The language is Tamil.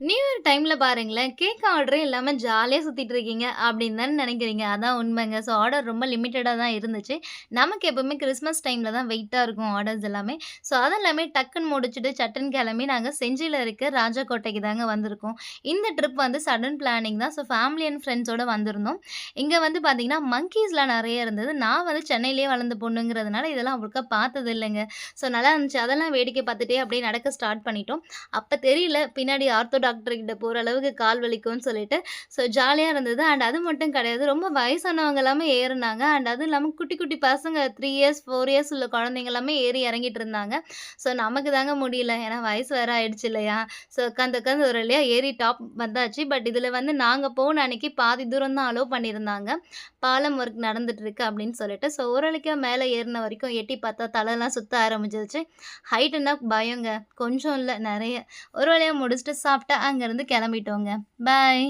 நியூ இயர் டைம்ல பாருங்களேன், கேக் ஆர்டரே இல்லாம ஜாலியா சுத்திட்டு இருக்கீங்க அப்படின்னு தானே நெனைக்கிறீங்க. அதான் உண்மைங்க. ஸோ ஆர்டர் ரொம்ப லிமிட்டடா தான் இருந்துச்சு. நமக்கு எப்பவுமே கிறிஸ்மஸ் டைம்ல தான் வெயிட்டா இருக்கும் ஆர்டர்ஸ் எல்லாமே. ஸோ அதெல்லாமே டக்குன்னு முடிச்சுட்டு சட்டுன்னு கிளம்பி நாங்க செஞ்சில இருக்க ராஜாக்கோட்டைக்கு தாங்க வந்திருக்கோம். இந்த ட்ரிப் வந்து சடன் பிளானிங் தான். ஸோ ஃபேமிலி அண்ட் ஃப்ரெண்ட்ஸோட வந்திருந்தோம். இங்க வந்து பார்த்தீங்கன்னா, மங்கீஸ்லாம் நெறைய இருந்தது. நான் வந்து சென்னையிலேயே வளர்ந்த பொண்ணுங்கிறதுனால இதெல்லாம் அவ்வளோக்கா பார்த்தது இல்லங்க. ஸோ நல்லா இருந்துச்சு. அதெல்லாம் வேடிக்கை பார்த்துட்டே அப்படியே நடக்க ஸ்டார்ட் பண்ணிட்டோம். அப்ப தெரியல. பின்னாடி ஆர்த்தோ டாக்டர் கிட்ட போற அளவுக்கு கால் வலிக்கும்னு சொல்லிட்டு, ஸோ ஜாலியா இருந்தது. அண்ட் அது மட்டும் கிடையாது. ரொம்ப வயசானவங்க எல்லாமே ஏறுனாங்க. அண்ட் அதுவும் இல்லாம குட்டி, குட்டி பசங்க 3 இயர்ஸ், 4 இயர்ஸ் உள்ள குழந்தைங்க எல்லாமே ஏறி இறங்கிட்டு இருந்தாங்க. ஸோ நமக்கு தாங்க முடியல. ஏன்னா வயசு வேற ஆயிடுச்சு இல்லையா? ஸோ உட்காந்து, உட்காந்து ஒரு வழியா ஏறி டாப் வந்தாச்சு. பட் இதுல வந்து நாங்க போன அன்னைக்கு பாதி தூரம் தான் அலோவ் பண்ணியிருந்தாங்க. பாலம் ஒர்க் நடந்துட்டு இருக்கு அப்படின்னு சொல்லிட்டு. ஸோ ஓரளவுக்கு மேல ஏறுன வரைக்கும் எட்டி பார்த்தா தலைலாம் சுத்த ஆரம்பிச்சுருச்சு. ஹைட்டுன்னா பயங்க. கொஞ்சம் இல்ல நெறைய. ஒரு வழியா முடிச்சுட்டு சாப்பிட்டு அங்கருந்து கிளம்பிட்டோங்க. பாய்.